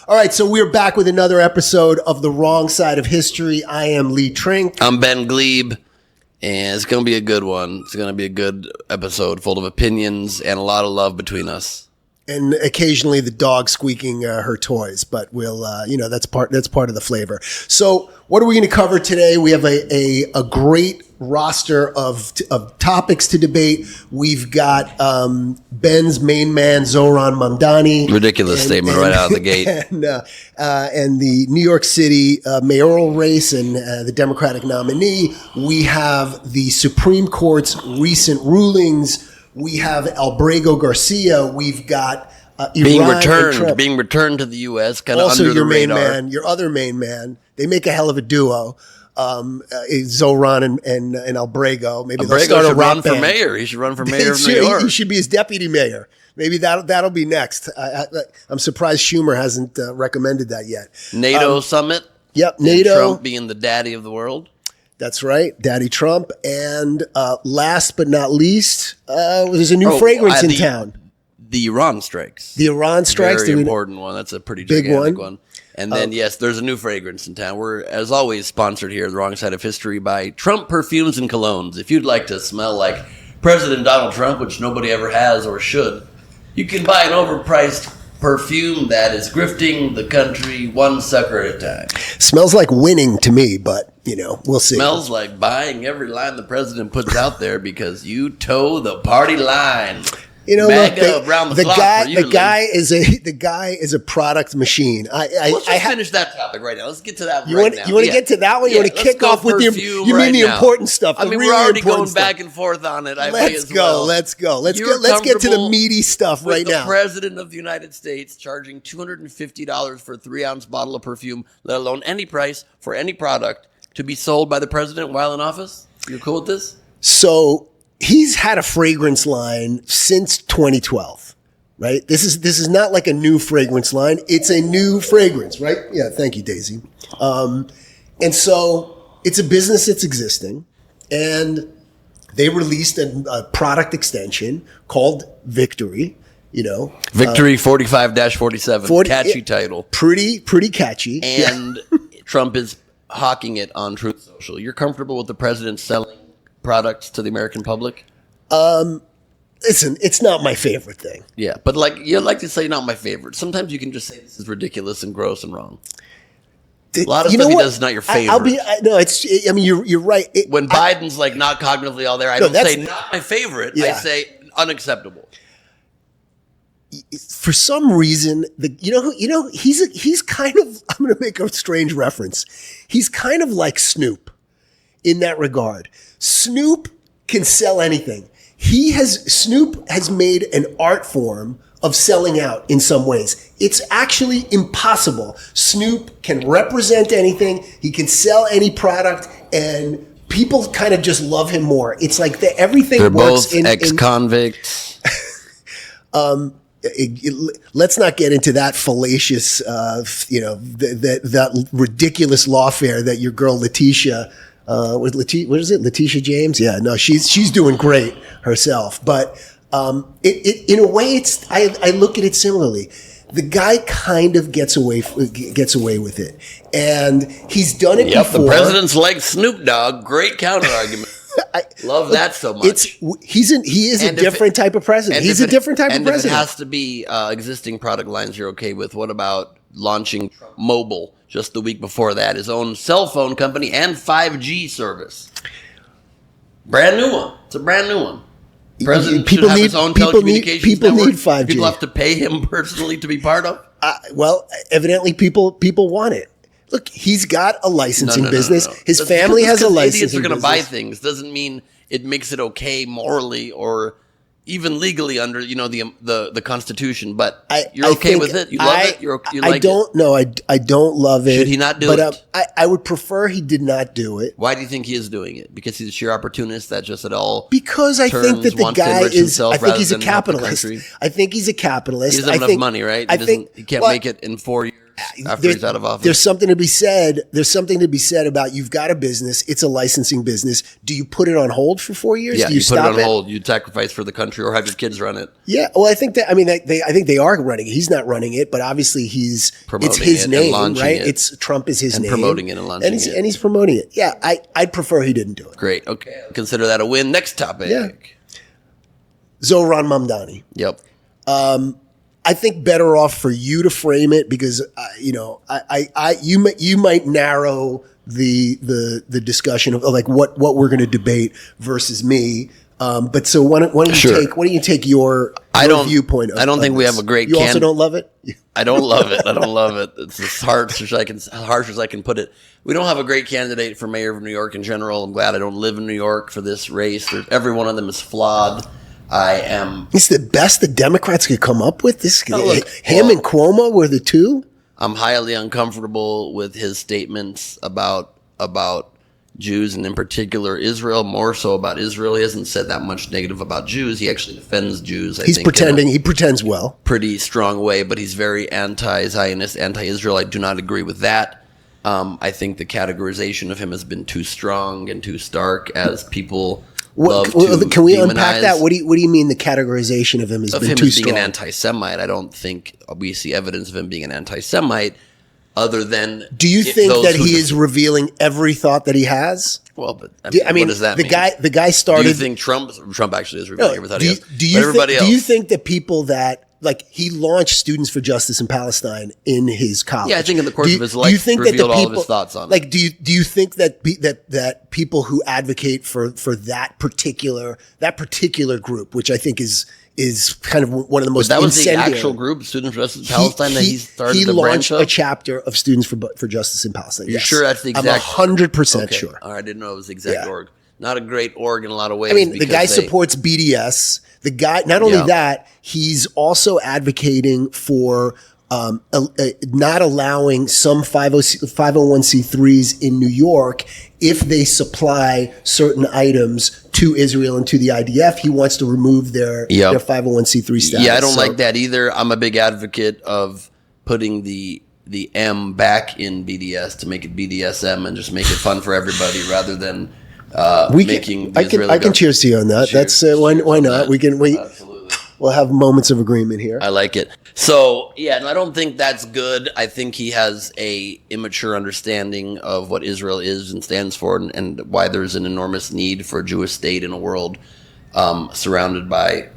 All right, so we're back with another episode of The Wrong Side of History. I am Lee Trink. I'm Ben Glebe, and it's going to be a good one. It's going to be a good episode full of opinions and a lot of love between us. And occasionally the dog squeaking her toys, but we'll, that's part of the flavor. So what are we going to cover today? We have a great roster of topics to debate. We've got Ben's main man, Zohran Mamdani. Ridiculous statement right out of the gate. And the New York City mayoral race and the Democratic nominee. We have the Supreme Court's recent rulings. We have Abrego Garcia. We've got Iran being returned to the U.S. kind of also under the radar. Man, your other main man. They make a hell of a duo. Zohran and Abrego. Maybe Abrego they'll start a should rock run for band. mayor. He should run for mayor of New York. He should be his deputy mayor. Maybe that'll be next. I'm surprised Schumer hasn't recommended that yet. NATO summit. Yep, NATO. Trump being the daddy of the world. That's right, Daddy Trump. And last but not least, there's a new fragrance in town. The Iran strikes. The Iran strikes. Very important one. That's a pretty gigantic one. And then, yes, there's a new fragrance in town. We're, as always, sponsored here, The Wrong Side of History, by Trump Perfumes and Colognes. If you'd like to smell like President Donald Trump, which nobody ever has or should, you can buy an overpriced perfume that is grifting the country one sucker at a time. Smells like winning to me, but, we'll see. Smells like buying every line the president puts out there because you toe the party line. The guy is a product machine. Let's just finish that topic right now. Let's get to that now. You want to get to that one? You want to kick off with the important stuff? I mean, we're already going back and forth on it. Let's go. Let's get to the meaty stuff right now. The president of the United States charging $250 for a 3-ounce bottle of perfume, let alone any price for any product to be sold by the president while in office? You're cool with this? So he's had a fragrance line since 2012, right? This is not like a new fragrance line. It's a new fragrance, right? Yeah, thank you, Daisy. And so it's a business that's existing, and they released a product extension called Victory. Victory 45-47, catchy title. Pretty catchy. And Trump is hawking it on Truth Social. You're comfortable with the president selling products to the American public? Listen, it's not my favorite thing. Yeah, but you like to say not my favorite. Sometimes you can just say this is ridiculous and gross and wrong. A lot of stuff he does is not your favorite. You're right. When Biden's not cognitively all there, I don't say not my favorite. Yeah. I say unacceptable. For some reason, he's kind of, I'm going to make a strange reference. He's kind of like Snoop in that regard. Snoop can sell anything. Snoop has made an art form of selling out in some ways. It's actually impossible. Snoop can represent anything. He can sell any product, and people kind of just love him more. It's like everything They're works both ex-convicts. Let's not get into that fallacious, that ridiculous lawfare that your girl Letitia, what is it? Letitia James? Yeah, no, she's doing great herself. But in a way, I look at it similarly. The guy kind of gets away with it, and he's done it before. The president's like Snoop Dogg. Great counter argument. Love that so much. He is a different type of president. He's a different type of president. If it has to be existing product lines you're okay with, what about launching Trump Mobile just the week before that? His own cell phone company and 5G service. Brand new one. It's a brand new one. President should have his own telecommunications network. Need 5G. People have to pay him personally to be part of? Well, evidently people want it. Look, he's got a licensing business. His family has a licensing business. Idiots are going to buy things doesn't mean it makes it okay morally or even legally under the Constitution. But you're okay with it. You love it. You like it. No, I don't love it. Should he not do it? I would prefer he did not do it. Why do you think he is doing it? Because he's a sheer opportunist that just at all. Because I think that the guy is. I think he's a capitalist. I think he's a capitalist. He doesn't have enough money, right? He can't make it in 4 years. after he's out of office. There's something to be said. There's something to be said about you've got a business. It's a licensing business. Do you put it on hold for 4 years? Yeah, Do you put it stop on hold. You sacrifice for the country or have your kids run it. Yeah, well, I think that. I mean, I think they are running it. He's not running it, but obviously it's his name, right? It's Trump is his name, promoting it and launching it, and he's promoting it. Yeah, I'd prefer he didn't do it. Great. Okay, consider that a win. Next topic. Yeah. Zohran Mamdani. Yep. I think better off for you to frame it because you might narrow the discussion of like what we're going to debate versus me. But so why don't you take your viewpoint? I don't think we have a great. You also don't love it. I don't love it. I don't love it. It's as harsh as I can put it. We don't have a great candidate for mayor of New York in general. I'm glad I don't live in New York for this race. Every one of them is flawed. It's the best the Democrats could come up with. Him and Cuomo were the two. I'm highly uncomfortable with his statements about Jews and in particular Israel, more so about Israel. He hasn't said that much negative about Jews. He actually defends Jews. He pretends well. Pretty strong way, but he's very anti-Zionist, anti-Israel. I do not agree with that. I think the categorization of him has been too strong and too stark as people can we unpack that? What do you mean the categorization of him has been too strong? Being an anti-Semite. I don't think we see evidence of him being an anti-Semite other than... Do you think that he is revealing every thought that he has? Well, but what does that mean? The guy started... Do you think Trump actually is revealing every thought he has? Do you think that people that... Like he launched Students for Justice in Palestine in his college. Yeah, I think in the course of his life, revealed all of his thoughts on it. Like, do you think that people who advocate for that particular group, which I think is kind of one of the most that was the actual group, Students for Justice in Palestine, that he started he to launched branch a chapter of Students for Justice in Palestine. You're sure that's the exact? I'm 100% sure. All right, I didn't know it was the exact org. Not a great org in a lot of ways. I mean, the guy supports BDS. The guy, not only that, he's also advocating for not allowing some 501c3s in New York if they supply certain items to Israel and to the IDF. He wants to remove their 501c3 status. Yeah, I don't like that either. I'm a big advocate of putting the M back in BDS to make it BDSM and just make it fun for everybody rather than... I can cheers to you on that. Cheers. That's why not? Absolutely. We'll have moments of agreement here. I like it. So and I don't think that's good. I think he has a immature understanding of what Israel is and stands for, and why there's an enormous need for a Jewish state in a world surrounded by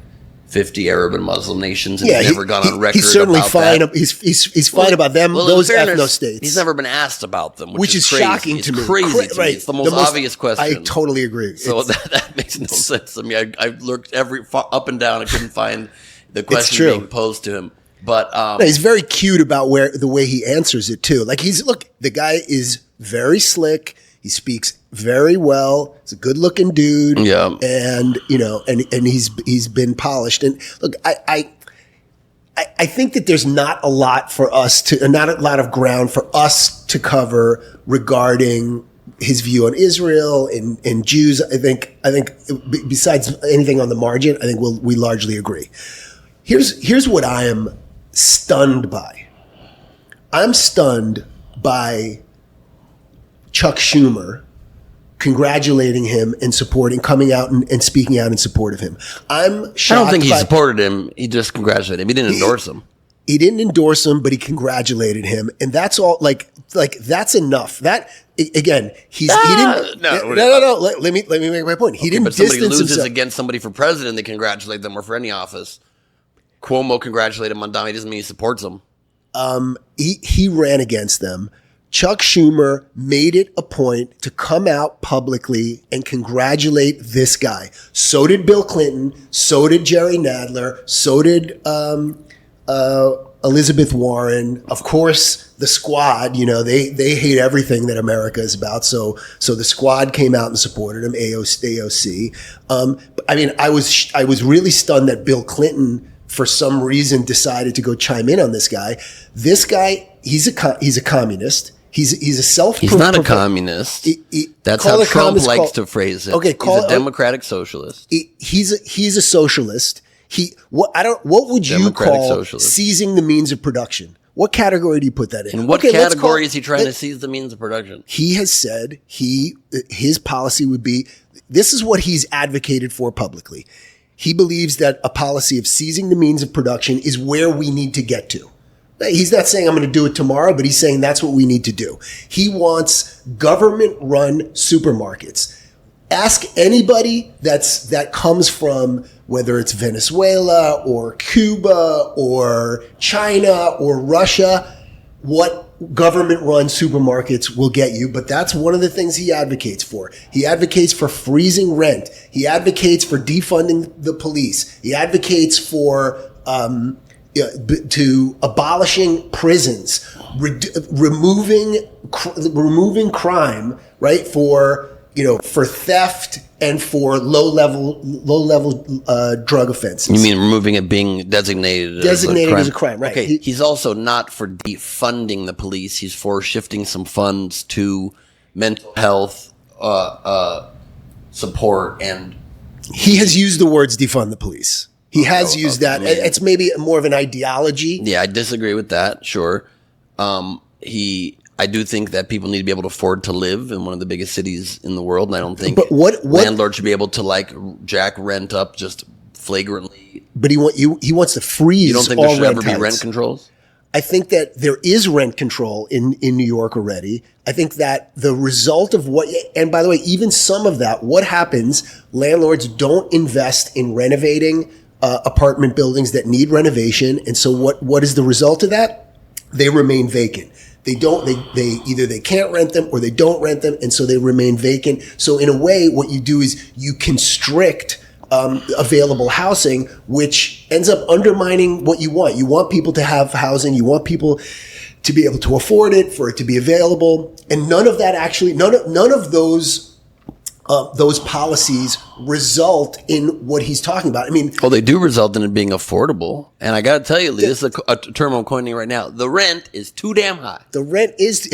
50 Arab and Muslim nations, and he's never gone on record. He's certainly about fine. That. He's fine about them. Those ethno states. He's never been asked about them, which is crazy. Shocking to me. It's crazy to me. It's the most obvious question. I totally agree. So that makes no sense. I mean, I looked up and down. I couldn't find the question being posed to him. But he's very cute about the way he answers it too. Like the guy is very slick. He speaks very well. He's a good-looking dude. Yeah, and he's been polished. And look, I think that there's not a lot of ground for us to cover regarding his view on Israel and Jews. I think besides anything on the margin, I think we largely agree. Here's what I am stunned by. I'm stunned by Chuck Schumer congratulating him and coming out and speaking out in support of him. I'm shocked. I don't think he supported him. He just congratulated him. He didn't endorse him. He didn't endorse him, but he congratulated him, and that's all. Like that's enough. That again, he didn't. No. Let me make my point. He didn't. But somebody distance loses himself. against somebody for president, they congratulate them, or for any office. Cuomo congratulated Mamdani. Doesn't mean he supports them. He ran against them. Chuck Schumer made it a point to come out publicly and congratulate this guy. So did Bill Clinton. So did Jerry Nadler. So did Elizabeth Warren. Of course, the Squad. They hate everything that America is about. So the Squad came out and supported him. AOC. I mean, I was really stunned that Bill Clinton, for some reason, decided to go chime in on this guy. This guy, he's a communist. He's a He's not a communist. That's how Trump likes to phrase it. Okay, he's a democratic socialist. He's a socialist. What would you call seizing the means of production? What category do you put that in? In what category is he trying to seize the means of production? He has said his policy would be, this is what he's advocated for publicly. He believes that a policy of seizing the means of production is where we need to get to. He's not saying I'm going to do it tomorrow, but he's saying that's what we need to do. He wants government-run supermarkets. Ask anybody that comes from, whether it's Venezuela or Cuba or China or Russia, what government-run supermarkets will get you. But that's one of the things he advocates for. He advocates for freezing rent. He advocates for defunding the police. He advocates for to abolishing prisons, removing crime, right, for theft and for low level drug offenses. You mean removing it being designated as a crime, right? Okay. He's also not for defunding the police. He's for shifting some funds to mental health support, and he has used the words defund the police. He has used that. It's maybe more of an ideology. Yeah, I disagree with that. Sure. I do think that people need to be able to afford to live in one of the biggest cities in the world, and I don't think landlords should be able to jack rent up just flagrantly. But he wants to freeze. You don't think there should ever be rent controls? I think that there is rent control in New York already. I think that the result of and by the way, even some of that, what happens, landlords don't invest in renovating apartment buildings that need renovation. And so what is the result of that? They remain vacant. They either they can't rent them or they don't rent them. And so they remain vacant. So in a way, what you do is you constrict available housing, which ends up undermining what you want. You want people to have housing. You want people to be able to afford it, for it to be available. And none of that actually, none of those policies result in what he's talking about. I mean, well, they do result in it being affordable. And I got to tell you, Lee, this is a term I'm coining right now. The rent is too damn high. The rent is,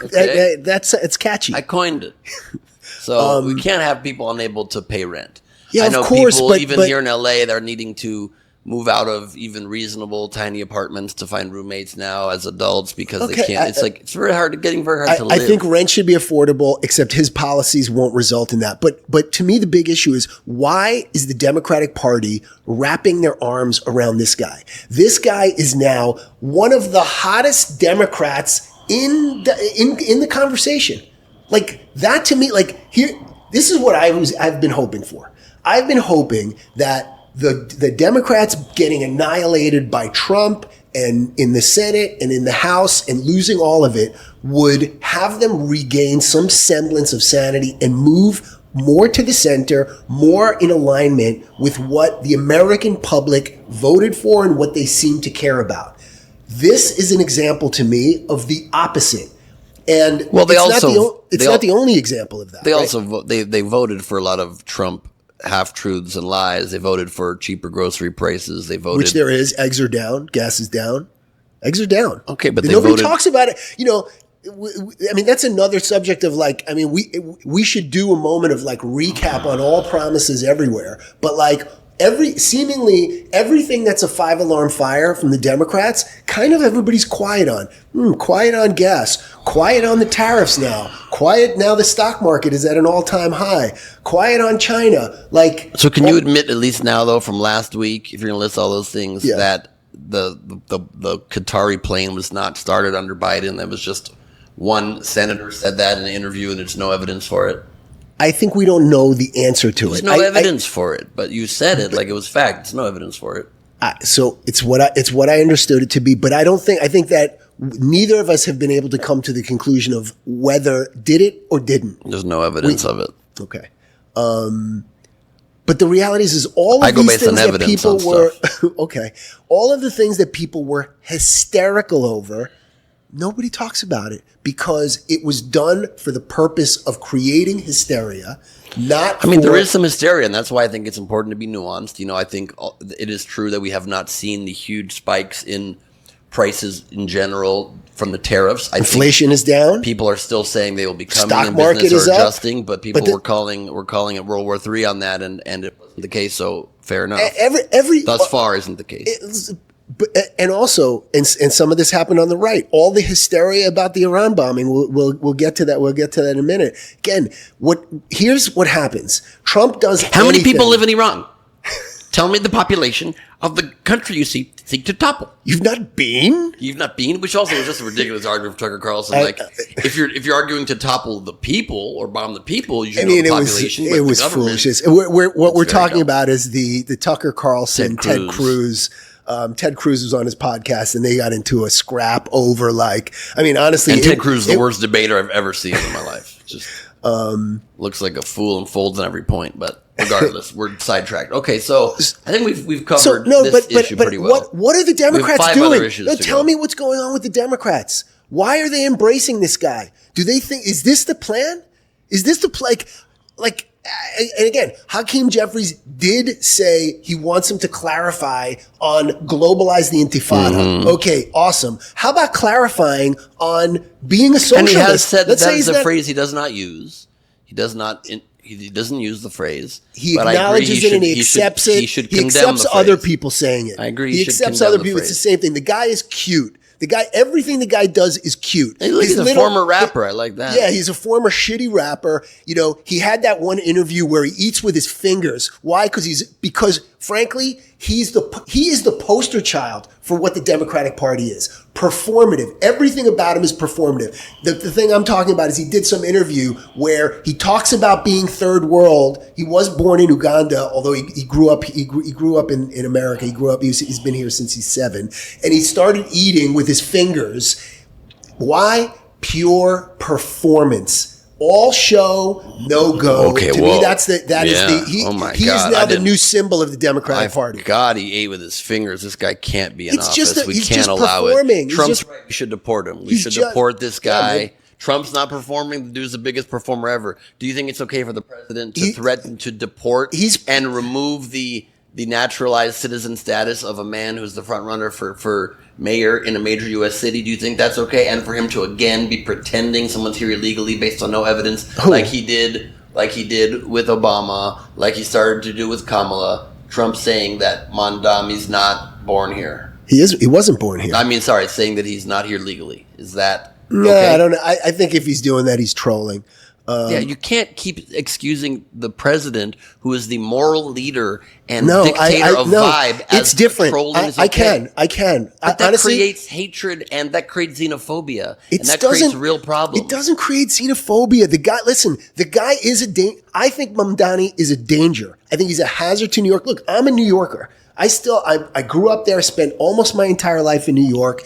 okay? It's catchy. I coined it. So we can't have people unable to pay rent. Yeah, I know of course, people, but here in LA, they're needing to move out of even reasonable tiny apartments to find roommates now as adults because they can't. It's very hard to live. I think rent should be affordable, except his policies won't result in that. But to me, the big issue is, why is the Democratic Party wrapping their arms around this guy? This guy is now one of the hottest Democrats in the conversation. Like that to me, this is what I've been hoping for. I've been hoping that the Democrats getting annihilated by Trump and in the Senate and in the House and losing all of it would have them regain some semblance of sanity and move more to the center, more in alignment with what the American public voted for and what they seem to care about. This is an example to me of the opposite. And it's not the only example of that. They also they voted for a lot of Trump half-truths and lies. They voted for cheaper grocery prices. They voted, which there is. Eggs are down. Gas is down. Eggs are down. Okay, but nobody talks about it. I mean, that's another subject of we should do a moment of recap on all promises everywhere. But seemingly everything that's a 5-alarm fire from the Democrats, kind of everybody's quiet on. Quiet on gas. Quiet on the tariffs now. Quiet now the stock market is at an all-time high. Quiet on China. So can you admit, at least now though, from last week, if you're going to list all those things, that the Qatari plane was not started under Biden? That was just one senator said that in an interview and there's no evidence for it? I think we don't know the answer to it. There's no evidence for it, but you said it like it was fact. There's no evidence for it. So it's what I understood it to be, but I think that neither of us have been able to come to the conclusion of whether did it or didn't. There's no evidence of it. Okay. But the reality is all of these things that people were okay. All of the things that people were hysterical over, nobody talks about it because it was done for the purpose of creating hysteria. There is some hysteria, and that's why I think it's important to be nuanced. I think it is true that we have not seen the huge spikes in prices in general from the tariffs. Inflation is down. People are still saying they will be coming. Stock in market business is or up. adjusting, but people were calling it World War III on that, and it wasn't the case. So fair enough. Every thus far isn't the case. and also, and some of this happened on the right. All the hysteria about the Iran bombing, we'll get to that. We'll get to that in a minute. Again, here's what happens. Trump does. How many people live in Iran? Tell me the population of the country you seek to topple. You've not been? Which also is just a ridiculous argument for Tucker Carlson. If you're arguing to topple the people or bomb the people, you should know the population. It was foolishness. What we're talking about is the Tucker Carlson, Ted Cruz. Ted Cruz was on his podcast and they got into a scrap over honestly. And Ted Cruz is the worst debater I've ever seen in my life. Just looks like a fool and folds on every point, but regardless, we're sidetracked. Okay, so I think we've covered this issue pretty well. What are the Democrats doing? Tell me what's going on with the Democrats. Why are they embracing this guy? Do they think, is this the plan? Is this the and again, Hakeem Jeffries did say he wants him to clarify on globalize the intifada. Mm-hmm. Okay, awesome. How about clarifying on being a socialist? And he has said that is a phrase he does not use. He doesn't use the phrase. He acknowledges it and he accepts it. He accepts other people saying it. I agree. He accepts other people. It's the same thing. The guy is cute. Everything the guy does is cute. He's a former rapper. I like that. Yeah, he's a former shitty rapper. He had that one interview where he eats with his fingers. Why? Because frankly, he is the poster child for what the Democratic Party is. Performative. Everything about him is performative. The thing I'm talking about is he did some interview where he talks about being third world. He was born in Uganda, although he grew up in America. He's been here since he's 7. And he started eating with his fingers. Why? Pure performance. All show, no go. Okay, to me, he's now the new symbol of the Democratic Party. God, he ate with his fingers. This guy can't be in office. We can't allow it. Trump's right. We should deport him. We should deport this guy. Yeah, Trump's not performing. The dude's the biggest performer ever. Do you think it's okay for the president to threaten to deport and remove the naturalized citizen status of a man who's the front runner for mayor in a major U.S. city? Do you think that's okay? And for him to again be pretending someone's here illegally based on no evidence, like he did with Obama, like he started to do with Kamala, Trump saying that Mamdani's not born here. He wasn't born here. Saying that he's not here legally. Is that no? Okay? I don't know. I think if he's doing that, he's trolling. You can't keep excusing the president, who is the moral leader and dictator of vibe. It's different. I can. But that honestly creates hatred and that creates xenophobia. And that creates real problems. It doesn't create xenophobia. The guy is I think Mamdani is a danger. I think he's a hazard to New York. Look, I'm a New Yorker. I grew up there, spent almost my entire life in New York.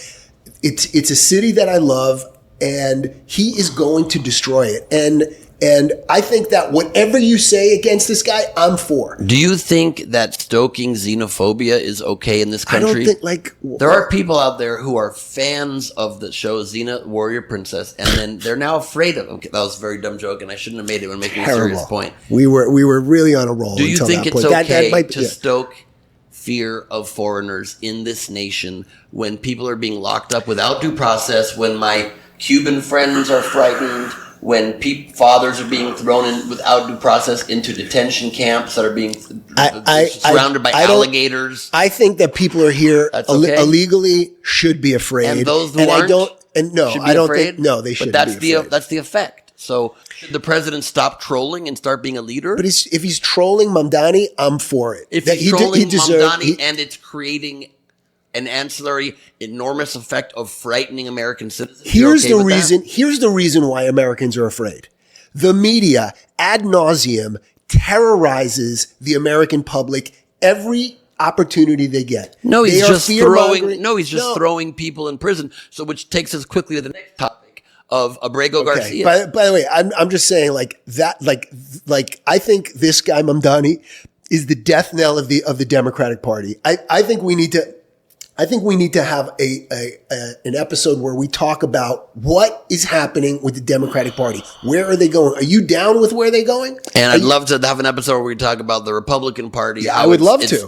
It's a city that I love. And he is going to destroy it. And I think that whatever you say against this guy, I'm for. Do you think that stoking xenophobia is okay in this country? I don't think there are people out there who are fans of the show Xena Warrior Princess, and then they're now afraid of him. Okay, that was a very dumb joke, and I shouldn't have made it when making a serious point. We were really on a roll. Do you think it's okay to stoke fear of foreigners in this nation when people are being locked up without due process, when my Cuban friends are frightened, when fathers are being thrown in without due process into detention camps that are being surrounded by alligators? I think that people are here illegally should be afraid. And those who aren't I don't think they shouldn't be afraid. That's the effect. So should the president stop trolling and start being a leader? But if he's trolling Mamdani, I'm for it. If he's trolling Mamdani and it's creating an ancillary enormous effect of frightening American citizens. Here's the reason why Americans are afraid. The media ad nauseum terrorizes the American public every opportunity they get. He's just throwing people in prison. So which takes us quickly to the next topic of Abrego García. By the way, I'm just saying I think this guy Mamdani is the death knell of the Democratic Party. I think we need to have an episode where we talk about what is happening with the Democratic Party. Where are they going? Are you down with where they're going? And I'd love to have an episode where we talk about the Republican Party. Yeah, I would love to.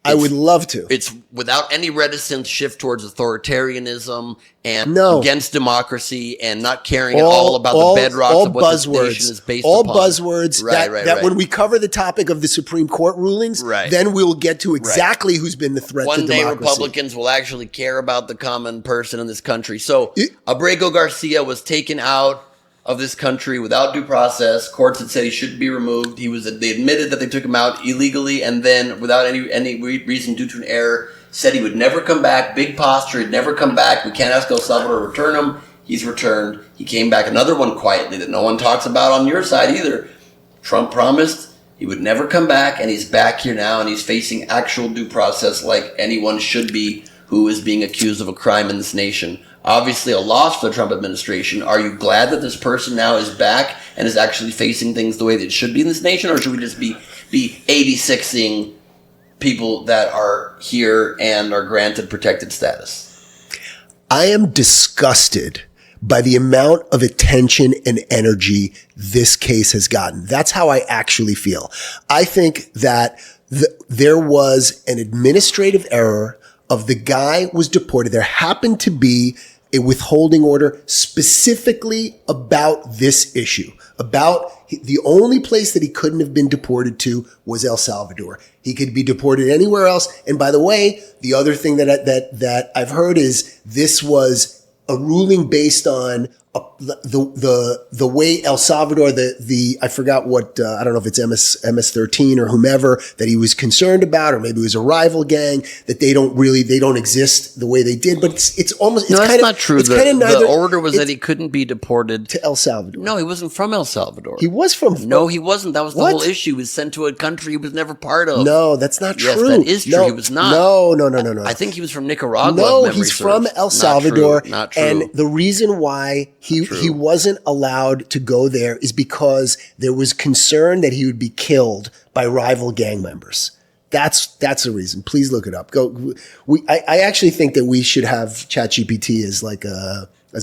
I would love to. It's without any reticence shift towards authoritarianism and against democracy and not caring at all about the bedrocks of what this nation is based upon. All buzzwords that when we cover the topic of the Supreme Court rulings, then we'll get to exactly who's been the threat to democracy. One day Republicans will actually care about the common person in this country. So Abrego García was taken out of this country without due process. Courts had said he shouldn't be removed. They admitted that they took him out illegally, and then without any reason due to an error, said he would never come back. Big posture, he'd never come back. We can't ask El Salvador to return him. He's returned. He came back. Another one quietly that no one talks about on your side either. Trump promised he would never come back, and he's back here now, and he's facing actual due process like anyone should be who is being accused of a crime in this nation. Obviously a loss for the Trump administration. Are you glad that this person now is back and is actually facing things the way that it should be in this nation? Or should we just be 86ing people that are here and are granted protected status? I am disgusted by the amount of attention and energy this case has gotten. That's how I actually feel. I think that there was an administrative error of the guy was deported. There happened to be a withholding order specifically about this issue, about the only place that he couldn't have been deported to was El Salvador. He could be deported anywhere else. And by the way, the other thing that I've heard is this was a ruling based on the way El Salvador, I forgot what, I don't know if it's MS-13 or whomever that he was concerned about, or maybe it was a rival gang that they don't exist the way they did, but it's almost, no, it's that's not true. The order was that he couldn't be deported to El Salvador. No, he wasn't from El Salvador. He was from. No, he wasn't. That was the whole issue. He was sent to a country he was never part of. No, that's not true. Yes, that is true. He was not. No. I think he was from Nicaragua. No, he's from El Salvador. Not true. And the reason why he wasn't allowed to go there is because there was concern that he would be killed by rival gang members. That's the reason. Please look it up. I actually think that we should have ChatGPT as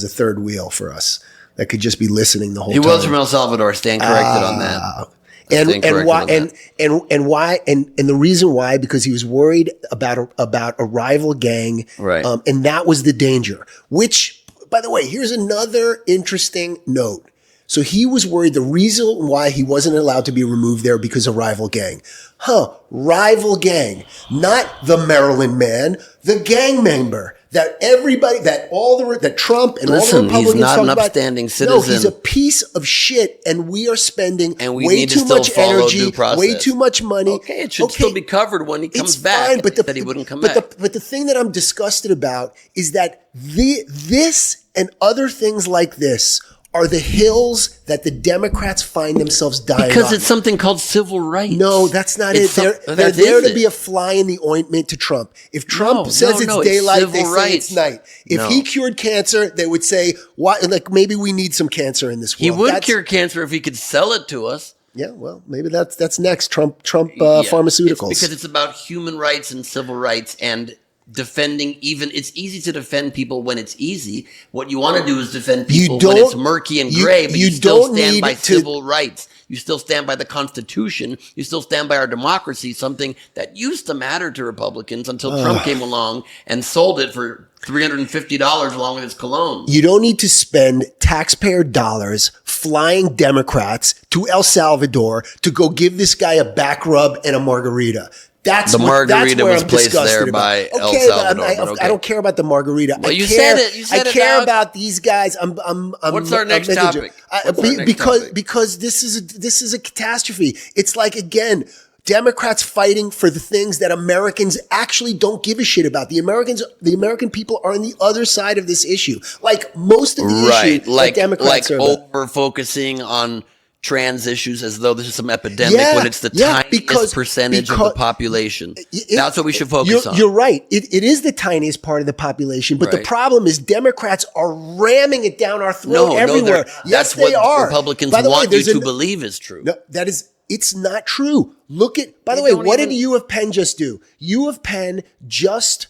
a third wheel for us that could just be listening the whole time. He was from El Salvador. Stand corrected on that. And the reason why, because he was worried about a rival gang, right? And that was the danger. Which, by the way, here's another interesting note. So he was worried. The reason why he wasn't allowed to be removed there because of rival gang. Rival gang, not the Maryland man, the gang member that everybody, that Trump and all the Republicans he's not talk an about. upstanding citizen. No, he's a piece of shit, and we are spending way too much energy, way too much money. Okay, it should still be covered when he comes back. Fine, but he wouldn't come back. But the thing that I'm disgusted about is that this and other things like this are the hills that the Democrats find themselves dying on. Because it's something called civil rights. No, that's not it. They're there to be a fly in the ointment to Trump. If Trump says it's daylight, they say it's night. If he cured cancer, they would say, "Why? Like maybe we need some cancer in this world." He would cure cancer if he could sell it to us. Yeah, well, maybe that's next. Trump pharmaceuticals. Because it's about human rights and civil rights and defending. It's easy to defend people when it's easy. What you want to do is defend people when it's murky and gray, but you still stand by civil rights. You still stand by the Constitution. You still stand by our democracy, something that used to matter to Republicans until Trump came along and sold it for $350 along with his cologne. You don't need to spend taxpayer dollars flying Democrats to El Salvador to go give this guy a back rub and a margarita. That's the margarita was placed there about. by El Salvador. I don't care about the margarita. Well, you said it. I care about these guys. What's our next topic? Because this is a catastrophe. It's like, again, Democrats fighting for the things that Americans actually don't give a shit about. The American people are on the other side of this issue. Like most of the issues that Democrats are over focusing on trans issues as though this is some epidemic when it's the tiniest percentage of the population. That's what we should focus on. You're right. It is the tiniest part of the population, but the problem is Democrats are ramming it down our throat everywhere. That's what Republicans want you to believe is true. No, it's not true. Look at, by the way, what did U of Penn just do? U of Penn just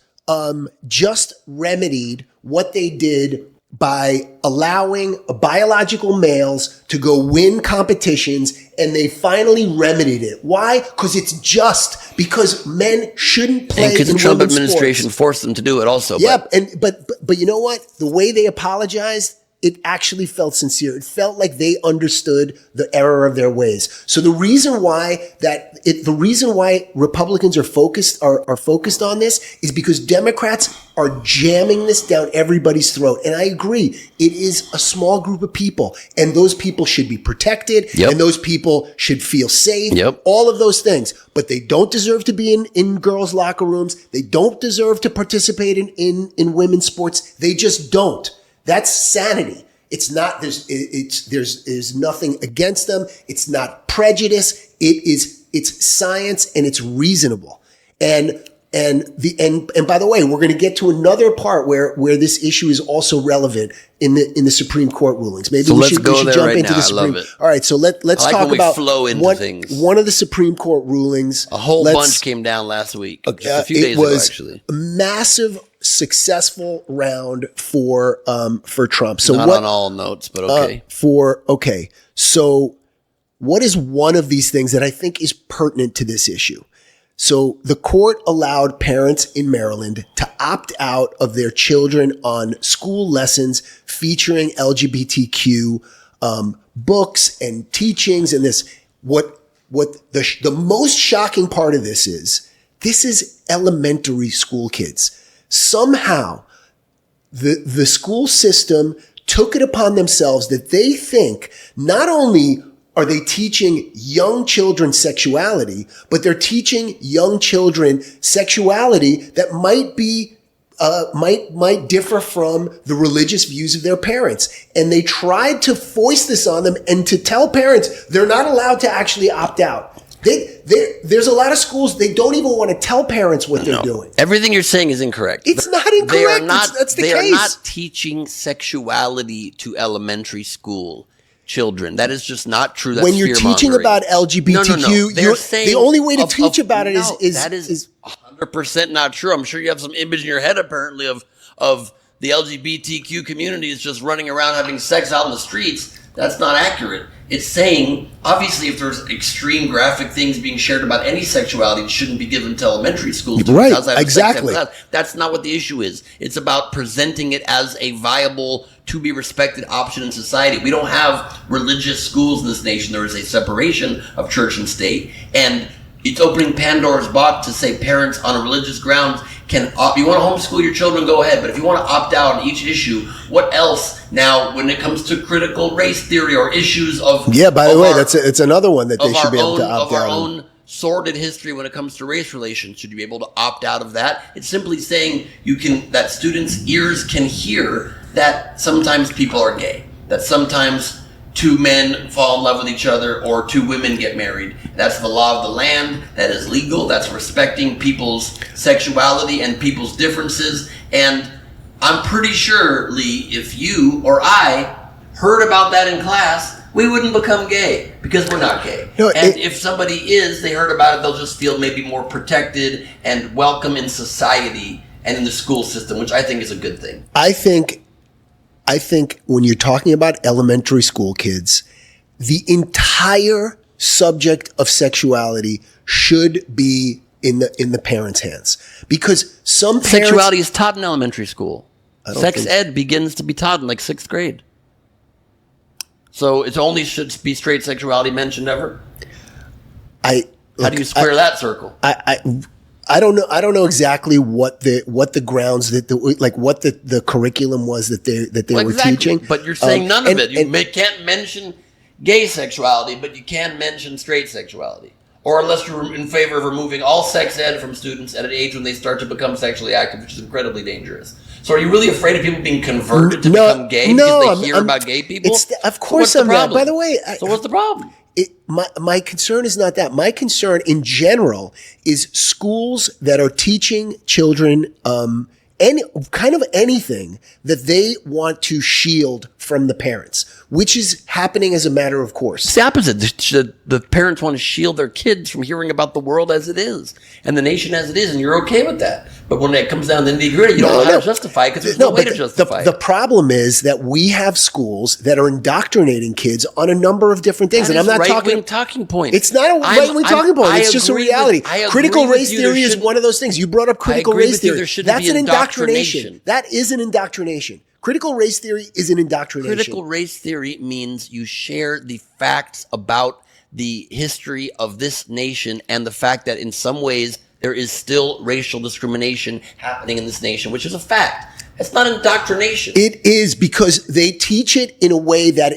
remedied what they did by allowing biological males to go win competitions, and they finally remedied it. Why? Because it's just, because men shouldn't play in because the Trump administration sports. forced them to do it also. Yeah, but you know what? The way they apologized, it actually felt sincere. It felt like they understood the error of their ways. So the reason why Republicans are focused on this is because Democrats are jamming this down everybody's throat. And I agree, it is a small group of people, and those people should be protected, and those people should feel safe, all of those things. But they don't deserve to be in girls' locker rooms. They don't deserve to participate in women's sports. They just don't. That's sanity. It's not, there's nothing against them. It's not prejudice. It's science, and it's reasonable. And by the way, we're going to get to another part where this issue is also relevant in the Supreme Court rulings. Maybe we should jump into the Supreme. All right, so let's talk about one of the Supreme Court rulings. A whole bunch came down last week, just a few days ago, actually. A massive, successful round for Trump. So not on all notes, but okay. So what is one of these things that I think is pertinent to this issue? So the court allowed parents in Maryland to opt out of their children on school lessons featuring LGBTQ books and teachings. And this, what the most shocking part of this is elementary school kids. Somehow the school system took it upon themselves that they think not only are they teaching young children sexuality, but they're teaching young children sexuality that might be, might differ from the religious views of their parents. And they tried to foist this on them and to tell parents they're not allowed to actually opt out. There's a lot of schools, they don't even want to tell parents what they're doing. Everything you're saying is incorrect. It's not incorrect. That's the case. They are not teaching sexuality to elementary school children. That is just not true. That's when you're teaching about LGBTQ, the only way to teach about it is 100% not true. I'm sure you have some image in your head apparently of the LGBTQ community is just running around having sex out in the streets. That's not accurate. It's saying, obviously, if there's extreme graphic things being shared about any sexuality, it shouldn't be given to elementary schools. Right, exactly. That's not what the issue is. It's about presenting it as a viable, to be respected option in society. We don't have religious schools in this nation. There is a separation of church and state. And it's opening Pandora's box to say parents on a religious grounds can opt. You want to homeschool your children, go ahead. But if you want to opt out on each issue, what else? Now, when it comes to critical race theory or issues of by the way, it's another one that they should be able to opt out of our own sordid history when it comes to race relations. Should you be able to opt out of that? It's simply saying that students' ears can hear that sometimes people are gay, that sometimes two men fall in love with each other or two women get married. That's the law of the land. That is legal. That's respecting people's sexuality and people's differences. And I'm pretty sure, Lee, if you or I heard about that in class, we wouldn't become gay because we're not gay. If somebody is, they heard about it, they'll just feel maybe more protected and welcome in society and in the school system, which I think is a good thing. I think when you're talking about elementary school kids, the entire subject of sexuality should be in the parents' hands, because some parents, sexuality is taught in elementary school. Sex ed begins to be taught in like 6th grade. So it only should be straight sexuality mentioned ever. How do you square that circle? I don't know. I don't know exactly what the grounds what the curriculum was that they were teaching. But you're saying none of it. You can't mention gay sexuality, but you can mention straight sexuality. Or unless you're in favor of removing all sex ed from students at an age when they start to become sexually active, which is incredibly dangerous. So are you really afraid of people being converted to become gay because they hear about gay people? Of course I'm not. By the way, so what's the problem? My concern is not that. My concern in general is schools that are teaching children anything that they want to shield from the parents, which is happening as a matter of course. It's the opposite. The parents want to shield their kids from hearing about the world as it is and the nation as it is, and you're okay with that. But when it comes down to the nitty-gritty, you don't know how to justify it because there's no way to justify it. The problem is that we have schools that are indoctrinating kids on a number of different things. That and I'm not right-wing talking point. It's not a right-wing talking point. It's just a reality. Critical race theory is one of those things. You brought up critical race theory. That's an indoctrination. That is an indoctrination. Critical race theory is an indoctrination. Critical race theory means you share the facts about the history of this nation and the fact that in some ways there is still racial discrimination happening in this nation, which is a fact. It's not indoctrination. It is, because they teach it in a way that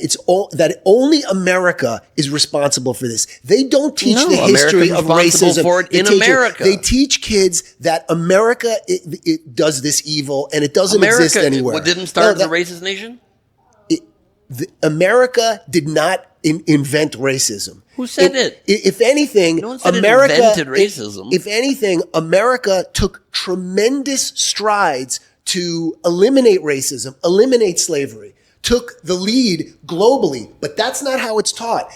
that only America is responsible for this. They don't teach the history of racism. For it in America. They teach kids that America it does this evil and it doesn't exist anywhere. Didn't start as a racist nation? America did not invent racism. Who said it? If anything, no one said America invented racism. If anything, America took tremendous strides to eliminate racism, eliminate slavery, took the lead globally. But that's not how it's taught.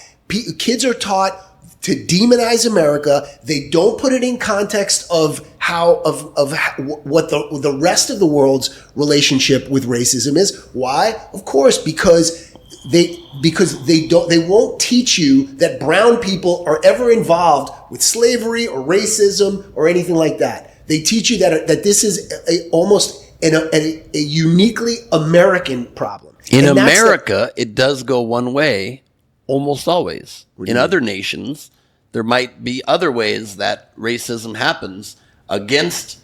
Kids are taught to demonize America. They don't put it in context of what the rest of the world's relationship with racism is. Why? Of course, because they won't teach you that brown people are ever involved with slavery or racism or anything like that. They teach you that this is almost a uniquely American problem. In America, it does go one way almost always. In other nations, there might be other ways that racism happens against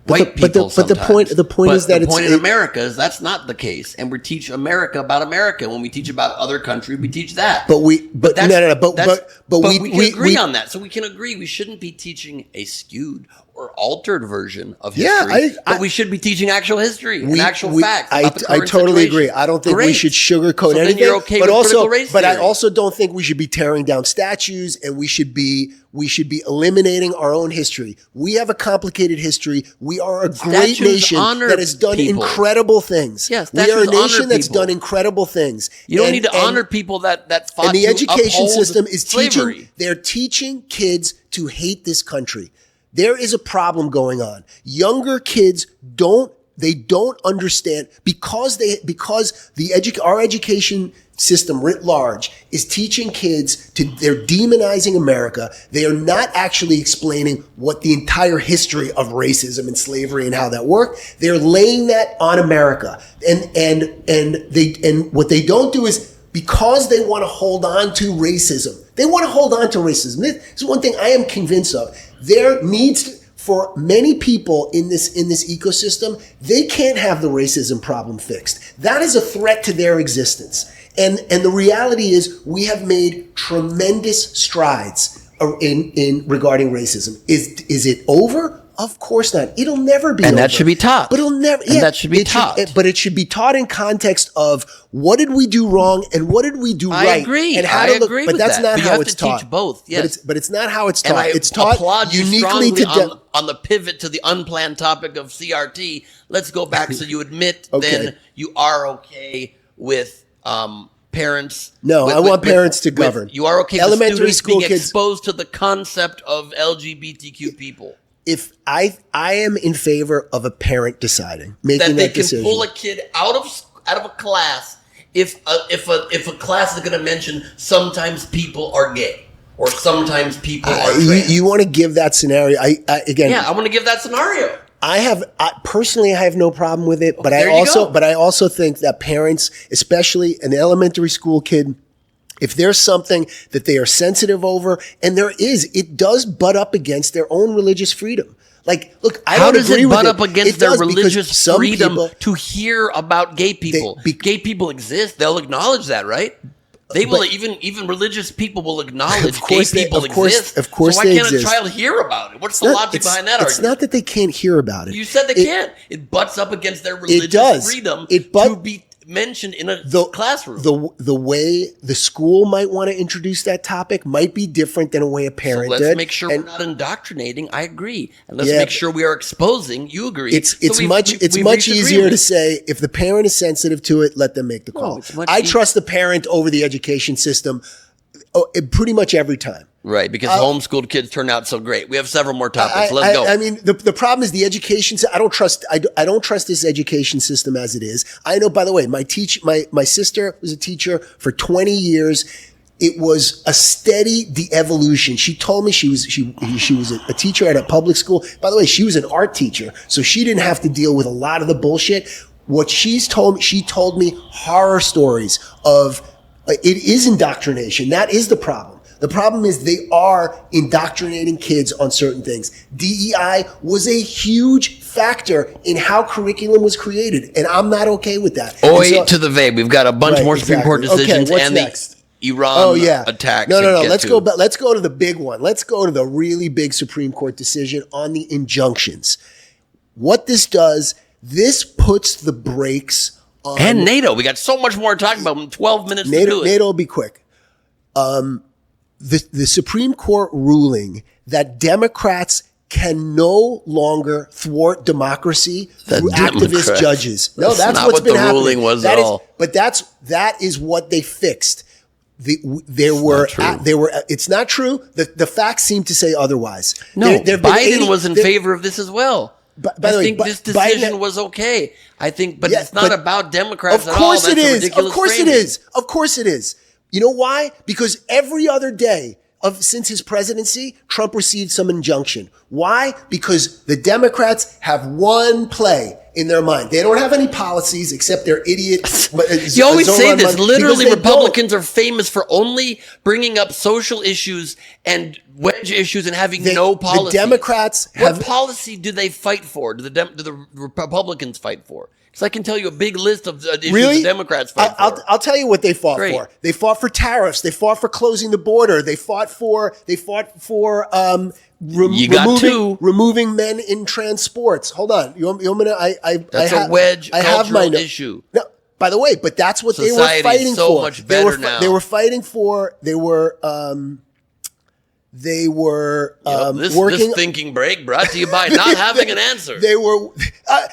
white people sometimes. The point is that the point in America is that's not the case, and we teach America about America. When we teach about other countries, we teach that. But we can agree on that. So we can agree we shouldn't be teaching a skewed or altered version of history, but we should be teaching actual history and actual facts. I totally agree. I don't think we should sugarcoat anything. Then you're okay with critical race theory. I also don't think we should be tearing down statues, and we should be eliminating our own history. We have a complicated history. We are a great nation that has done incredible things. Yes, we are a nation that's done incredible things. You don't need to honor people that fought. And the education system is slavery. they're teaching kids to hate this country. There is a problem going on. Younger kids don't understand because our education system writ large is teaching kids they're demonizing America. They are not actually explaining what the entire history of racism and slavery and how that worked. They're laying that on America. And what they don't do is, because they want to hold on to racism. This is one thing I am convinced of. There needs for many people in this ecosystem, they can't have the racism problem fixed. That is a threat to their existence. And the reality is we have made tremendous strides in regarding racism. Is it over? Of course not. It'll never be over. And that should be taught. But it'll never. And that should be taught. But it should be taught in context of what did we do wrong and what did we do right. I agree. And I agree with that. But that's not how it's taught. You have to teach both. Yes. But it's not how it's taught. And it's taught applaud uniquely to on the pivot to the unplanned topic of CRT. Let's go back so you admit then you are okay with parents. No, I want parents to govern. You are okay with elementary students school being kids exposed to the concept of LGBTQ people. If I am in favor of a parent deciding, making that decision. That they can pull a kid out of a class if a class is going to mention sometimes people are gay or sometimes people are trans. You want to give that scenario? I want to give that scenario. Personally, I have no problem with it, but I also think that parents, especially an elementary school kid, if there's something that they are sensitive over, and it does butt up against their own religious freedom. Like, look, how does it butt up against their religious freedom to hear about gay people? Gay people exist. They'll acknowledge that, right? They will even religious people will acknowledge gay people exist. Of course, so why can't a child hear about it? What's the logic behind that argument? It's not that they can't hear about it. You said they can't. It butts up against their religious freedom to be mentioned in a classroom. The way the school might want to introduce that topic might be different than a way a parent did. Let's make sure we're not indoctrinating. I agree, and let's make sure we are exposing. You agree? It's much easier to say if the parent is sensitive to it, let them make the call. I trust the parent over the education system pretty much every time. Right, because homeschooled kids turn out so great. We have several more topics. Let's go. I mean, the problem is the education. I don't trust this education system as it is. I know, by the way, my sister was a teacher for 20 years. It was a steady de-evolution. She told me she was a teacher at a public school. By the way, she was an art teacher, so she didn't have to deal with a lot of the bullshit. What she told me horror stories of, it is indoctrination. That is the problem. The problem is they are indoctrinating kids on certain things. DEI was a huge factor in how curriculum was created, and I'm not okay with that. To the vague. We've got a bunch more Supreme Court decisions what's and next? The Iran attack. No. Let's go to the big one. Let's go to the really big Supreme Court decision on the injunctions. What this does, this puts the brakes on... And NATO. We got so much more to talk about in 12 minutes to do it. NATO will be quick. The Supreme Court ruling that Democrats can no longer thwart democracy through activist judges. No, that's what's been happening. Ruling was at all. But that is what they fixed. It's not true. The facts seem to say otherwise. No, Biden was in favor of this as well. I think this decision was okay. It's not about Democrats at all. Of course it is. You know why? Because every other day since his presidency, Trump received some injunction. Why? Because the Democrats have one play in their mind. They don't have any policies except their idiot. You always say this. Literally, Republicans are famous for only bringing up social issues and wedge issues and having no policy. The Democrats What policy do they fight for? Do the Republicans fight for? Because I can tell you a big list of issues the Democrats fight for. I'll tell you what they fought for. They fought for tariffs. They fought for closing the border. They fought for removing men in transports. Hold on. You want me to? That's a wedge cultural issue. No, by the way, but that's what they were fighting for. So much better now. They were fighting for. They were This thinking break brought to you by not having an answer. They were.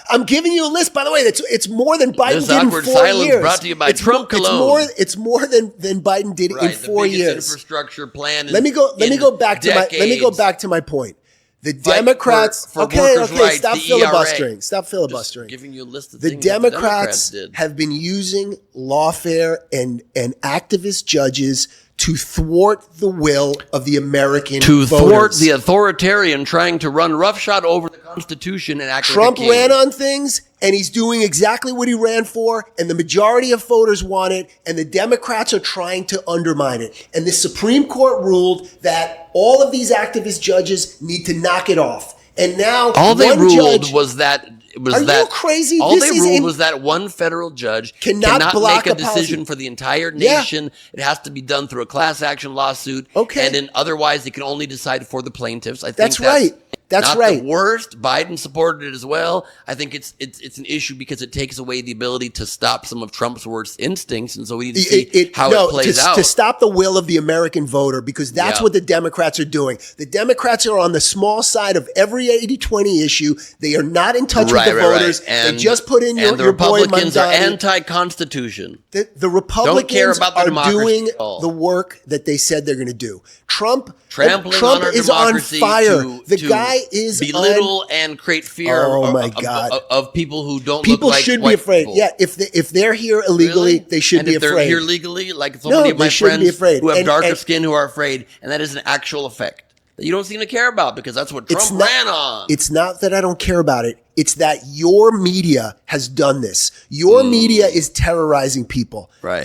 I'm giving you a list. By the way, it's more than Biden did in 4 years. This awkward silence brought to you by Trump cologne. It's more than Biden did in 4 years. Infrastructure plan. Let me go back to my point. The Democrats. For workers' rights, stop filibustering. Stop filibustering. Just giving you a list of the things Democrats did. have been using lawfare and activist judges to thwart the will of the American voters. To thwart the authoritarian trying to run roughshod over the Constitution and act Trump like a king. ran on things, and he's doing exactly what he ran for, and the majority of voters want it, and the Democrats are trying to undermine it. And the Supreme Court ruled that all of these activist judges need to knock it off. And now all they ruled was that... you crazy? All they ruled was that one federal judge cannot make a decision for the entire nation. It has to be done through a class action lawsuit. Okay. And then otherwise, they can only decide for the plaintiffs. I think that's right. That's not right. The worst. Biden supported it as well. I think it's an issue because it takes away the ability to stop some of Trump's worst instincts, and so we need to see how it plays out. To stop the will of the American voter, because that's what the Democrats are doing. The Democrats are on the small side of every 80-20 issue. They are not in touch with the voters. And, they just put in your boy Mamdani. The Republicans are anti-Constitution. The Republicans are doing the work that they said they're going to do. Trump is on fire. The guy is belittle and create fear of people who don't look like should white be afraid. people. Yeah, if they're here illegally, they should be afraid. If they're here legally, like so many of my friends who have darker skin who are afraid, and that is an actual effect that you don't seem to care about because that's what Trump ran on. It's not that I don't care about it. It's that your media has done this. Your media is terrorizing people. Right.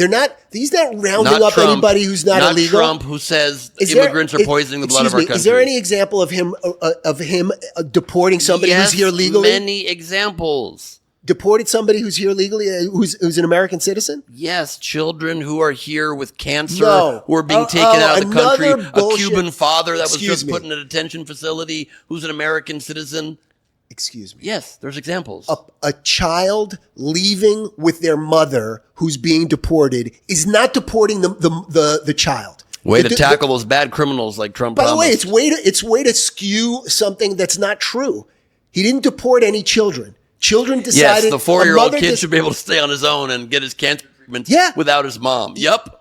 He's not rounding up anybody who's not illegal. Not Trump, who says immigrants are poisoning the blood of our country. Is there any example of him deporting somebody who's here legally? Many examples. Deported somebody who's here legally, who's an American citizen? Yes, children who are here with cancer, who are being taken out of the country. A Cuban father that was just put in a detention facility who's an American citizen. Excuse me. Yes, there's examples. A child leaving with their mother who's being deported is not deporting the child. Way to tackle those bad criminals like Trump promised. By the way, it's way to skew something that's not true. He didn't deport any children. Children decided. Yes, the 4-year-old kid should be able to stay on his own and get his cancer treatment without his mom. Yep.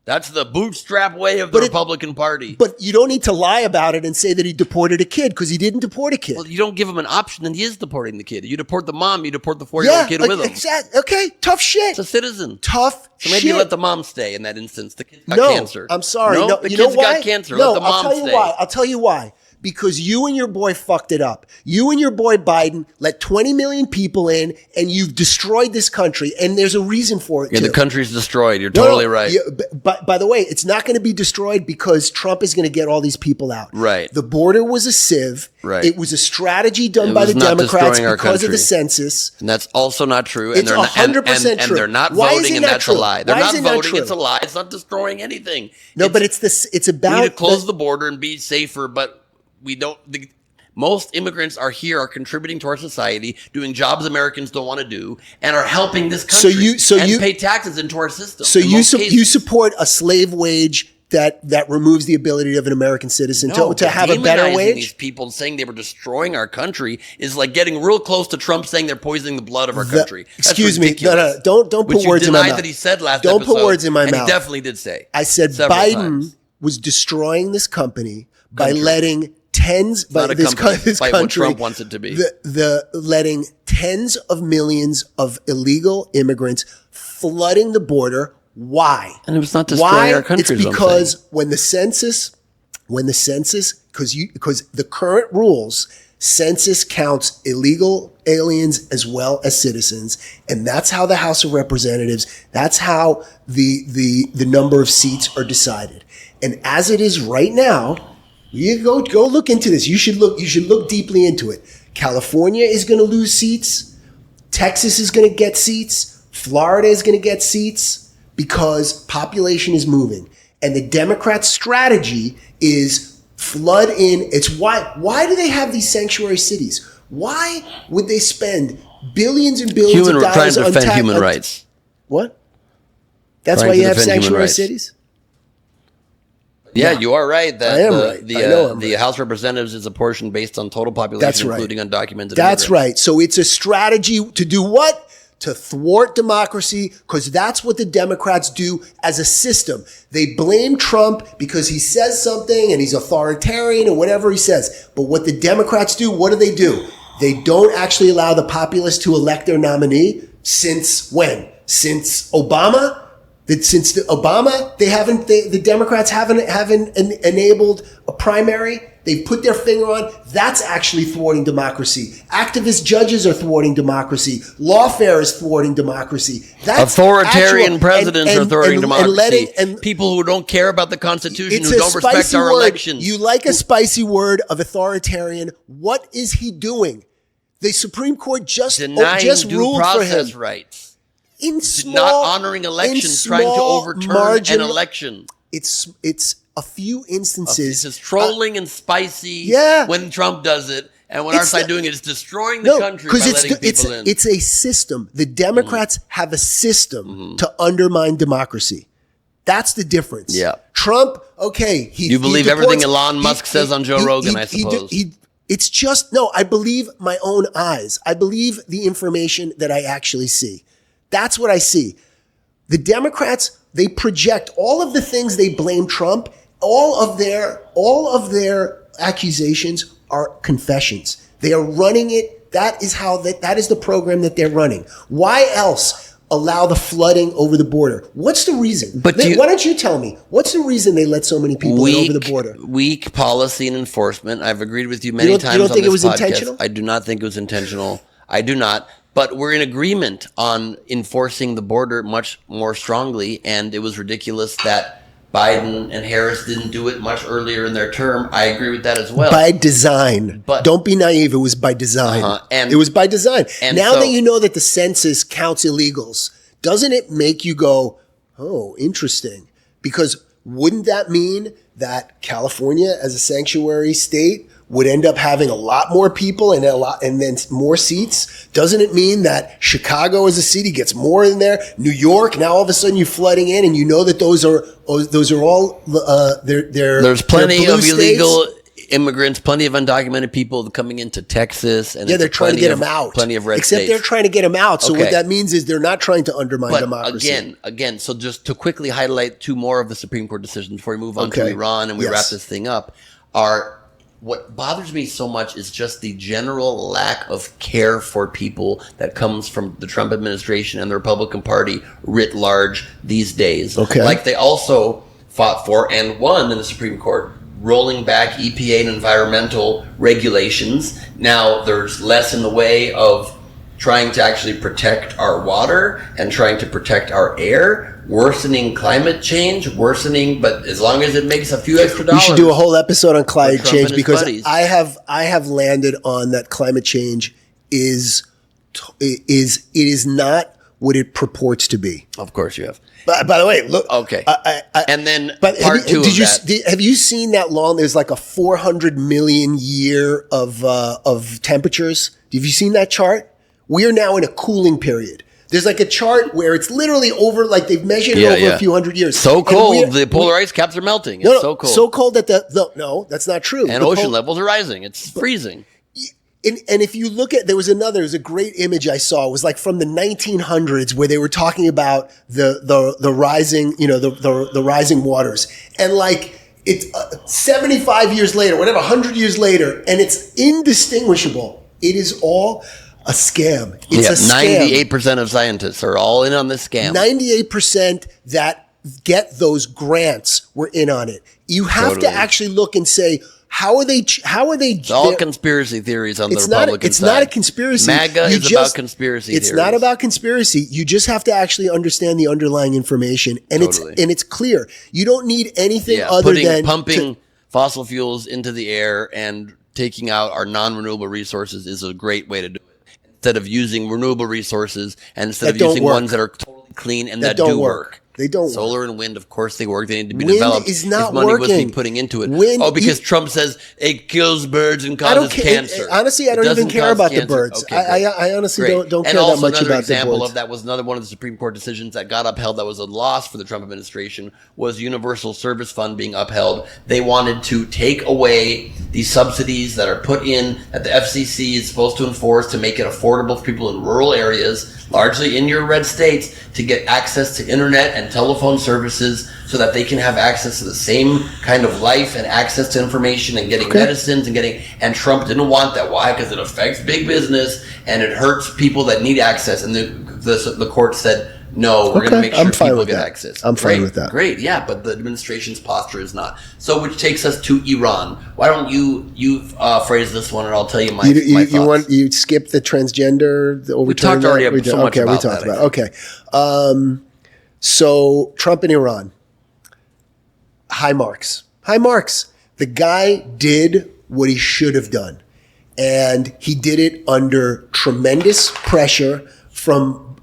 That's the bootstrap way of the Republican Party. But you don't need to lie about it and say that he deported a kid, because he didn't deport a kid. Well, you don't give him an option, and he is deporting the kid. You deport the mom, you deport the 4-year-old kid with him. Exactly. Okay, tough shit. It's a citizen. Tough shit. So maybe you let the mom stay in that instance. The kid got cancer. I'm sorry. No, the kid's got cancer. Let the mom stay. I'll tell you why. Because you and your boy fucked it up. You and your boy Biden let 20 million people in, and you've destroyed this country. And there's a reason for it. Yeah, the country's destroyed. You're totally right. Yeah, but by the way, it's not going to be destroyed because Trump is going to get all these people out. Right. The border was a sieve. Right. It was a strategy done by the Democrats because of the census. And that's also not true. And it's 100% true. And they're not voting, and that's a lie. They're not voting. It's a lie. It's not destroying anything. No, but it's about. We need to close the border and be safer, but we don't. Most immigrants are contributing to our society, doing jobs Americans don't want to do, and are helping this country. You pay taxes into our system. So you support a slave wage that removes the ability of an American citizen to have a better wage? These people saying they were destroying our country is like getting real close to Trump saying they're poisoning the blood of our country. Excuse me. No. Don't put words in my mouth. That he said last don't episode, put words in my mouth. He definitely did say. I said Biden was destroying this company by letting tens, by this country, what Trump wants it to be. Letting tens of millions of illegal immigrants flooding the border. Why? And it was not destroying our country. It's because when the census, because the current rules, census counts illegal aliens as well as citizens, and that's how the House of Representatives, that's how the number of seats are decided. And as it is right now, you go look into this. You should look deeply into it. California is going to lose seats. Texas is going to get seats. Florida is going to get seats because population is moving. And the Democrat strategy is flood in. It's why do they have these sanctuary cities? Why would they spend billions and billions of dollars trying to defend human rights? What? That's why you have sanctuary cities? Yeah, you are right. That I am right. The House of Representatives is a portion based on total population, including undocumented That's immigrants. right. So it's a strategy to do what? To thwart democracy, because that's what the Democrats do as a system. They blame Trump because he says something and he's authoritarian or whatever he says. But what the Democrats do, what do? They don't actually allow the populace to elect their nominee. Since when? Since Obama? The Democrats haven't enabled a primary. They've put their finger on. That's actually thwarting democracy. Activist judges are thwarting democracy. Lawfare is thwarting democracy. That's authoritarian presidents are thwarting democracy. People who don't care about the Constitution, who don't respect our elections. You like a spicy word of authoritarian. What is he doing? The Supreme Court just ruled for him. Rights. Not honoring elections, trying to overturn an election. It's a few instances. It's trolling and spicy when Trump does it, and when our side doing it, it's destroying the country by letting people in. It's a system. The Democrats have a system to undermine democracy. That's the difference. Yeah. Trump, you believe everything Elon Musk says on Joe Rogan, I suppose. It's just, no, I believe my own eyes. I believe the information that I actually see. That's what I see. The Democrats, they project all of the things they blame Trump. All of their accusations are confessions. They are running it. That is the program that they're running. Why else allow the flooding over the border? What's the reason? Why don't you tell me? What's the reason they let so many people in over the border? Weak policy and enforcement. I've agreed with you many times. You don't think it was podcast. Intentional? I do not think it was intentional. I do not. But we're in agreement on enforcing the border much more strongly, and it was ridiculous that Biden and Harris didn't do it much earlier in their term. I agree with that as well. By design. But don't be naive. It was by design. It was by design. And now that you know that the census counts illegals, doesn't it make you go, oh, interesting? Because wouldn't that mean that California as a sanctuary state would end up having a lot more people and then more seats? Doesn't it mean that Chicago as a city gets more in there? New York, now all of a sudden you're flooding in, and you know that those are all there's plenty of illegal immigrants, plenty of undocumented people coming into Texas. And they're trying to get them out. Plenty of red Except states. they're trying to get them out. So what that means is they're not trying to undermine democracy. Again, so just to quickly highlight two more of the Supreme Court decisions before we move on to Iran and we wrap this thing up, what bothers me so much is just the general lack of care for people that comes from the Trump administration and the Republican Party writ large these days. Like they also fought for and won in the Supreme Court, rolling back EPA and environmental regulations. Now there's less in the way of trying to actually protect our water and trying to protect our air, worsening climate change, but as long as it makes a few extra dollars. We should do a whole episode on climate change because I have landed on that climate change is not what it purports to be. Of course you have. By the way, look. Okay. And then but part two of that. Have you seen that long? There's like a 400 million year of temperatures. Have you seen that chart? We are now in a cooling period. There's like a chart where it's literally over, like they've measured it over a few hundred years. So cold, the polar ice caps are melting. It's so cold. So cold that no, that's not true. And ocean levels are rising. It's freezing. And if you look at, there was a great image I saw. It was like from the 1900s where they were talking about the rising, the rising waters. And like it's 75 years later, whatever, 100 years later, and it's indistinguishable. It is all a scam. It's a scam. 98% of scientists are all in on this scam. 98% that get those grants were in on it. You have to actually look and say, how are they? It's all conspiracy theories on the Republican side. It's not a conspiracy. MAGA is about conspiracy theories. It's not about conspiracy. You just have to actually understand the underlying information, and it's clear. You don't need anything other than pumping fossil fuels into the air and taking out our non-renewable resources is a great way to do it. Instead of using renewable resources and instead of using ones that are totally clean and that do work. They don't Solar work. and wind, of course, they work. They need to be wind developed. Is not if money working. was being putting into it. Because Trump says it kills birds and causes cancer. Honestly, I don't even care about the birds. Okay, I honestly don't care that much about the birds. And also another example of that was another one of the Supreme Court decisions that got upheld that was a loss for the Trump administration was Universal Service Fund being upheld. They wanted to take away the subsidies that are put in that the FCC is supposed to enforce to make it affordable for people in rural areas, largely in your red states, to get access to internet and telephone services so that they can have access to the same kind of life and access to information and getting medicines and Trump didn't want that. Why? Because it affects big business and it hurts people that need access. And the court said, no, we're going to make sure people get access. I'm fine with that. Great, yeah, but the administration's posture is not. So, which takes us to Iran. Why don't you phrase this one, and I'll tell you my thoughts. You skip the transgender? We talked already so much about that. We talked about it. Okay. So, Trump and Iran. High marks. The guy did what he should have done. And he did it under tremendous pressure from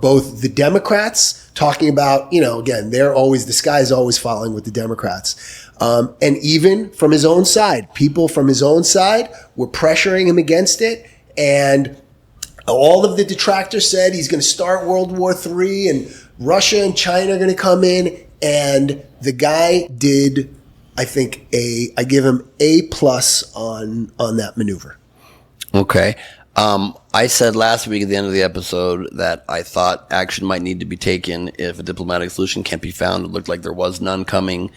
both the Democrats talking about, again, the sky is always falling with the Democrats. And even from his own side, people from his own side were pressuring him against it. And all of the detractors said he's going to start World War III and Russia and China are going to come in. And the guy did, I think, I give him A+ on that maneuver. Okay. I said last week at the end of the episode that I thought action might need to be taken if a diplomatic solution can't be found. It looked like there was none coming.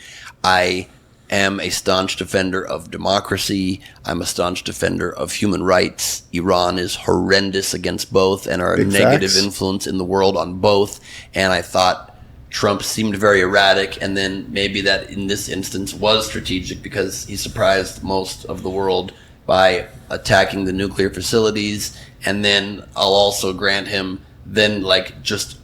I am a staunch defender of democracy. I'm a staunch defender of human rights. Iran is horrendous against both and are a negative influence in the world on both. And I thought Trump seemed very erratic, and then maybe that in this instance was strategic because he surprised most of the world by attacking the nuclear facilities, and then I'll also grant him then just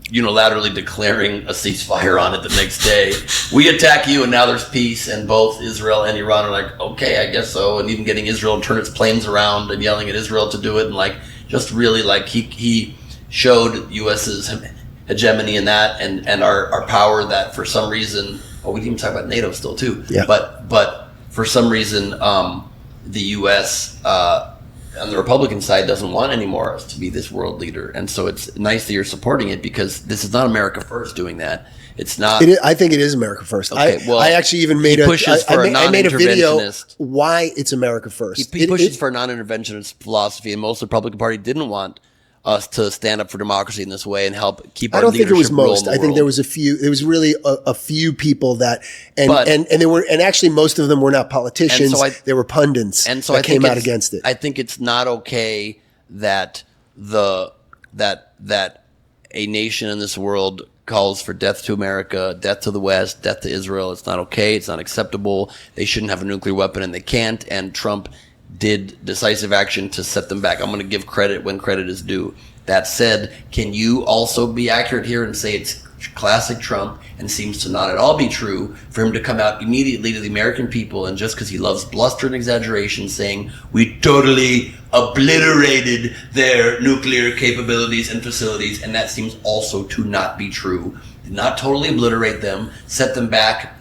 unilaterally declaring a ceasefire on it the next day. We attack you and now there's peace, and both Israel and Iran are like, okay, I guess so, and even getting Israel to turn its planes around and yelling at Israel to do it, and just really he showed U.S.'s hegemony in that and our power that for some reason, we didn't even talk about NATO still too, but for some reason the U.S. on the Republican side doesn't want anymore us to be this world leader. And so it's nice that you're supporting it, because this is not America first doing that. It's not. I think it is America first. Okay, well, I actually even made I made a video why it's America first. He pushes for a non-interventionist philosophy, and most of the Republican Party didn't want us to stand up for democracy in this way and help keep our leadership. I don't think it was most. I think there was a few. There was really a few people that, and there were, and actually most of them were not politicians. They were pundits, and so that came out against it. I think it's not okay that that a nation in this world calls for death to America, death to the West, death to Israel. It's not okay. It's not acceptable. They shouldn't have a nuclear weapon, and they can't. And Trump did decisive action to set them back. I'm going to give credit when credit is due. That said, can you also be accurate here and say it's classic Trump, and seems to not at all be true, for him to come out immediately to the American people, and just because he loves bluster and exaggeration, saying we totally obliterated their nuclear capabilities and facilities, and that seems also to not be true. Did not totally obliterate them, set them back,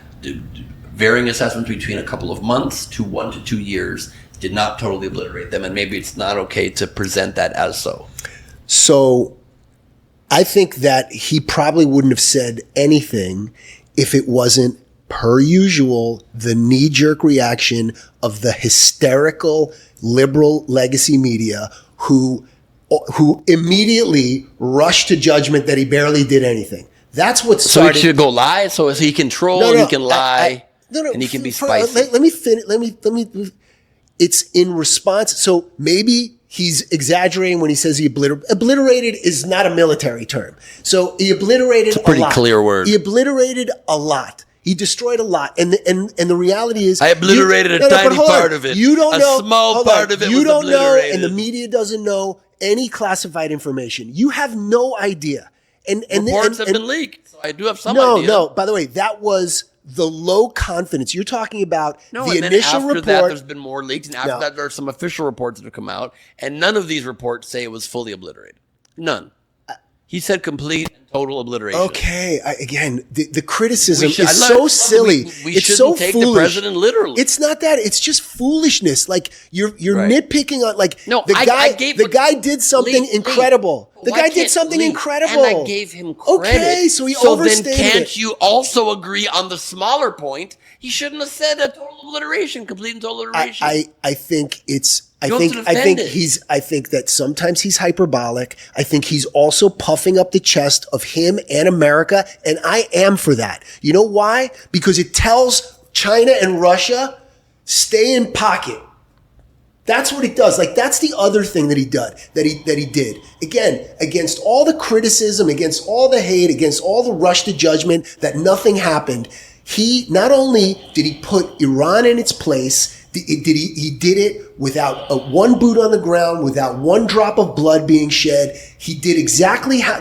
varying assessments between a couple of months to 1 to 2 years. Did not totally obliterate them, and maybe it's not okay to present that as so. So I think that he probably wouldn't have said anything if it wasn't, per usual, the knee-jerk reaction of the hysterical liberal legacy media who immediately rushed to judgment that he barely did anything. That's what started. So he should go lie, so he can troll and he can lie, and he can be spicy. Let me finish. Let me. It's in response. So maybe he's exaggerating when he says he obliterated is not a military term. So he obliterated a lot. It's a pretty clear word. He obliterated a lot. He destroyed a lot. And the reality is, I obliterated a tiny part of it. You don't know. A small part of it was obliterated. You don't know, and the media doesn't know any classified information. You have no idea. And reports have been leaked. So I do have some idea. No. By the way, that was the low confidence. You're talking about the initial report. After that, there's been more leaks, and after that, there are some official reports that have come out, and none of these reports say it was fully obliterated. None. He said complete and total obliteration. Okay, again, the criticism is so silly. We it's shouldn't so take foolish. the president literally. It's not that. It's just foolishness. Like you're nitpicking on the guy did something incredible. The guy did something incredible. And I gave him credit. Okay, so he overstated then can't you also agree on the smaller point? He shouldn't have said a total obliteration, complete and total obliteration. I think it's. I think that sometimes he's hyperbolic. I think he's also puffing up the chest of him and America, and I am for that. You know why? Because it tells China and Russia, stay in pocket. That's what it does. Like that's the other thing that he did. Again, against all the criticism, against all the hate, against all the rush to judgment that nothing happened. He not only did he put Iran in its place, he did it without one boot on the ground, without one drop of blood being shed. He did exactly how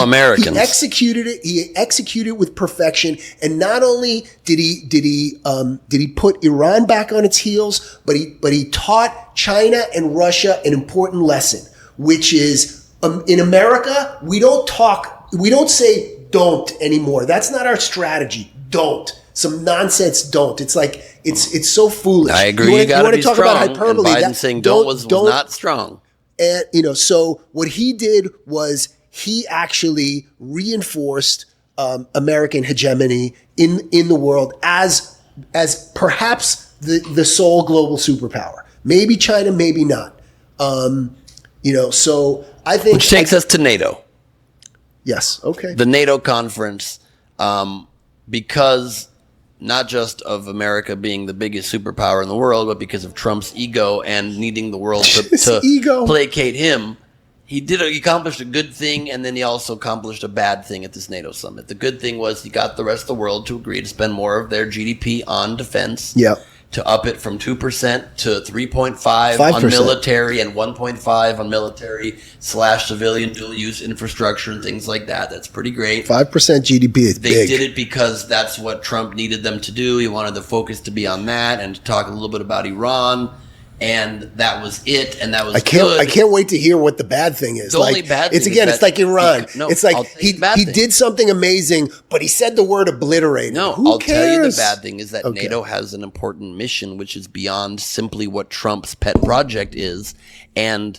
Americans. He executed it. He executed it with perfection. And not only did he put Iran back on its heels, but he taught China and Russia an important lesson, which is in America we don't say don't anymore. That's not our strategy. Don't. Some nonsense. Don't. It's like it's so foolish. I agree. You got to be talk strong. About hyperbole. And Biden saying don't was not strong. And so what he did was he actually reinforced American hegemony in the world as perhaps the sole global superpower. Maybe China, maybe not. So I think which takes us to NATO. Yes. Okay. The NATO conference. Because not just of America being the biggest superpower in the world, but because of Trump's ego and needing the world to placate him, he accomplished a good thing, and then he also accomplished a bad thing at this NATO summit. The good thing was he got the rest of the world to agree to spend more of their GDP on defense. Yep. To up it from 2% to 3.5 on military and 1.5 on military/civilian dual-use infrastructure and things like that. That's pretty great. 5% GDP is big. They did it because that's what Trump needed them to do. He wanted the focus to be on that and to talk a little bit about Iran. and that was it, and that was I can't wait to hear what the bad thing is. The only bad thing it's like Iran. It's like he thing. did something amazing, but he said the word obliterated. No, Who cares? Tell you the bad thing is that NATO has an important mission, which is beyond simply what Trump's pet project is, and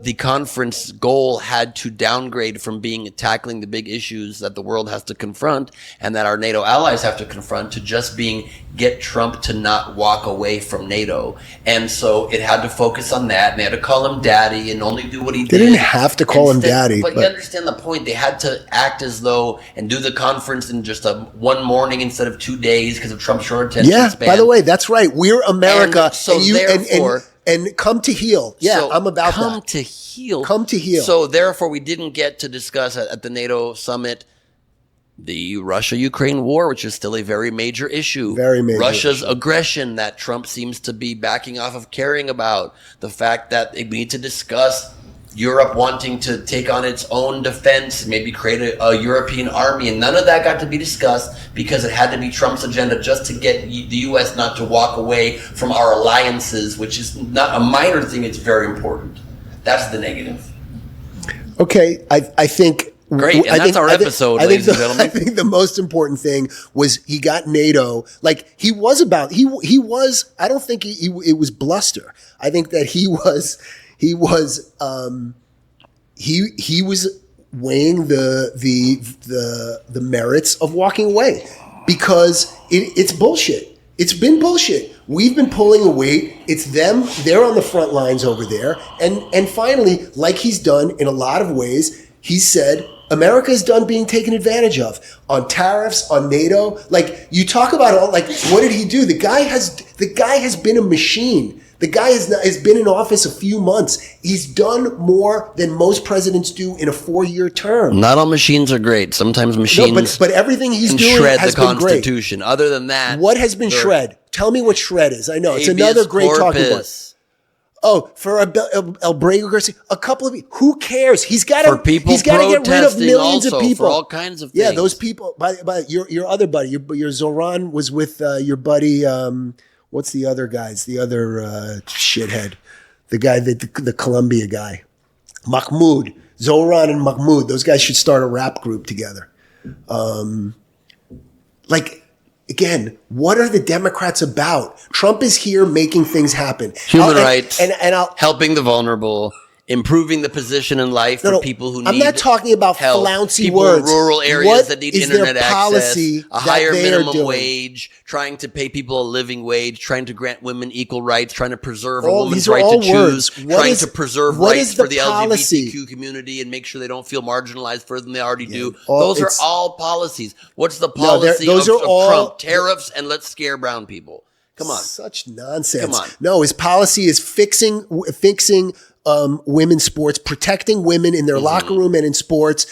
the conference goal had to downgrade from being tackling the big issues that the world has to confront and that our NATO allies have to confront to just being get Trump to not walk away from NATO. And so it had to focus on that, and they had to call him daddy and only do what he did. They didn't have to call him daddy. But you understand the point. They had to act as though and do the conference in just one morning instead of 2 days because of Trump's short attention span. By the way, that's right. We're America. And so therefore... And come to heal. Yeah, so I'm about come that. to heal. Come to heal. So therefore, we didn't get to discuss at the NATO summit the Russia-Ukraine war, which is still a very major issue. Very major. Russia's aggression that Trump seems to be backing off of caring about. The fact that we need to discuss Europe wanting to take on its own defense, maybe create a European army, and none of that got to be discussed because it had to be Trump's agenda just to get the U.S. not to walk away from our alliances, which is not a minor thing, it's very important. That's the negative. Okay, I think... Great, and that's our episode, ladies and gentlemen. I think the most important thing was he got NATO. Like, he was, I don't think it was bluster. I think that he was weighing the merits of walking away because it's bullshit. It's been bullshit. We've been pulling a weight. It's them. They're on the front lines over there. And finally, like he's done in a lot of ways, he said America is done being taken advantage of on tariffs, on NATO. Like, you talk about all, like, what did he do? The guy has been a machine. The guy has been in office a few months. He's done more than most presidents do in a 4-year term. Not all machines are great. Sometimes machines but everything he's doing shred has the been Constitution. Great. Other than that, what has been shred? Tell me what shred is. I know it's habeas another great corpus. talking point. Oh, for Abrego García, a couple of who cares? He's got to get rid of millions of people for all kinds of things. Yeah, those people. By your other buddy, your Zohran was with your buddy. What's the other guys? The other shithead, the guy, the Colombia guy, Mahmoud, Zohran and Mahmoud. Those guys should start a rap group together. Again, what are the Democrats about? Trump is here making things happen. Human rights, and helping the vulnerable, improving the position in life for people who need help. I'm not talking about flouncy words. People in rural areas that need internet access, a higher minimum wage, trying to pay people a living wage, trying to grant women equal rights, trying to preserve a woman's right to choose, trying to preserve rights for the LGBTQ community and make sure they don't feel marginalized further than they already do. Those are all policies. What's the policy of Trump? Tariffs, and let's scare brown people. Come on. Such nonsense. Come on. No, his policy is fixing women's sports, protecting women in their locker room and in sports,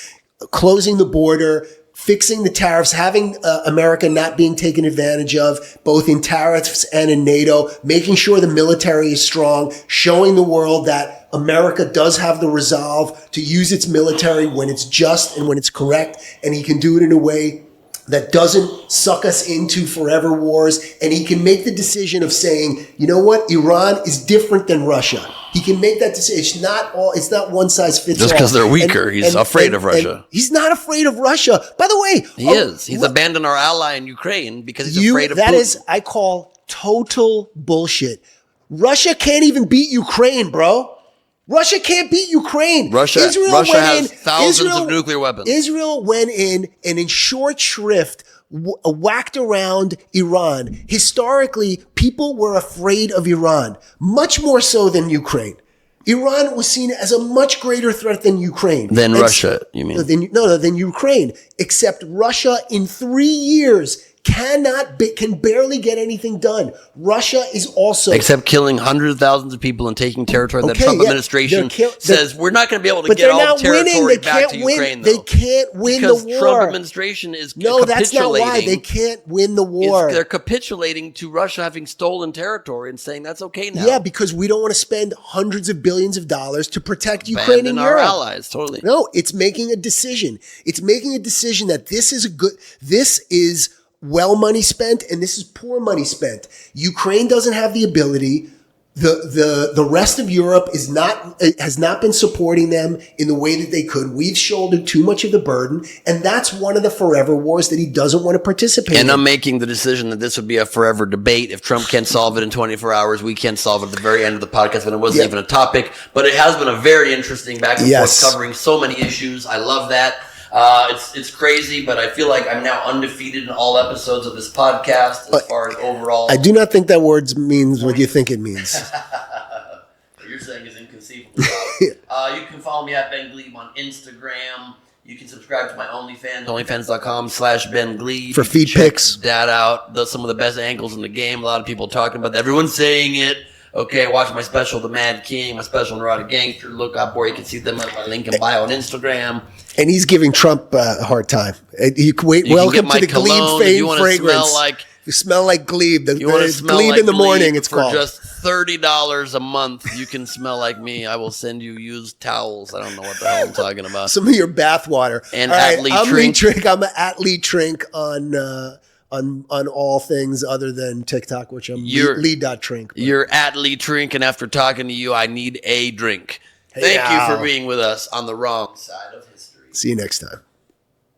closing the border, fixing the tariffs, having America not being taken advantage of, both in tariffs and in NATO, making sure the military is strong, showing the world that America does have the resolve to use its military when it's just and when it's correct, and he can do it in a way that doesn't suck us into forever wars, and he can make the decision of saying, you know what, Iran is different than Russia. He can make that decision. It's not one size fits all. Just because they're weaker, he's afraid of Russia. He's not afraid of Russia. By the way, he is. He's abandoned our ally in Ukraine because he's afraid of Putin. That is, I call total bullshit. Russia can't even beat Ukraine, bro. Russia can't beat Ukraine. Russia has thousands of nuclear weapons. Israel went in and in short shrift whacked around Iran. Historically, people were afraid of Iran, much more so than Ukraine. Iran was seen as a much greater threat than Ukraine. Than Russia, you mean? Than Ukraine. Except Russia in 3 years can barely get anything done. Russia is also... Except killing hundreds of thousands of people and taking territory that Trump administration says we're not going to be able to get all territory back to Ukraine, though. They can't win the war. Because Trump administration is capitulating. No, that's not why. They can't win the war. They're capitulating to Russia having stolen territory and saying that's okay now. Yeah, because we don't want to spend hundreds of billions of dollars to protect Ukraine and Europe. Our allies, totally. No, it's making a decision. It's making a decision that this is well money spent and this is poor money spent. Ukraine doesn't have the ability. The rest of Europe has not been supporting them in the way that they could. We've shouldered too much of the burden, and that's one of the forever wars that he doesn't want to participate in. And I'm making the decision that this would be a forever debate. If Trump can't solve it in 24 hours, we can't solve it at the very end of the podcast when it wasn't even a topic. But it has been a very interesting back and forth covering so many issues. I love that. It's crazy, but I feel like I'm now undefeated in all episodes of this podcast as far as overall. I do not think that word means what you think it means. What you're saying is inconceivable. You can follow me at Ben Glebe on Instagram. You can subscribe to my OnlyFans, onlyfans.com/Ben Glebe. For feed pics. That out. Some of the best angles in the game. A lot of people talking about that. Everyone's saying it. Okay, watch my special, The Mad King, my special, Neurotic Gangster. Look up where you can see them at my link in bio on Instagram. And he's giving Trump a hard time. Welcome to the Glebe Fame Fragrance. You smell like Glebe. Glebe like in the morning, it's called. For just $30 a month, you can smell like me. I will send you used towels. I don't know what the hell I'm talking about. Some of your bath water. And at Lee Trink. I'm at Lee Trink on all things other than TikTok, which I'm Lee.Trink. You're at Lee Trink, and after talking to you, I need a drink. Thank you for being with us on the wrong side of history. See you next time.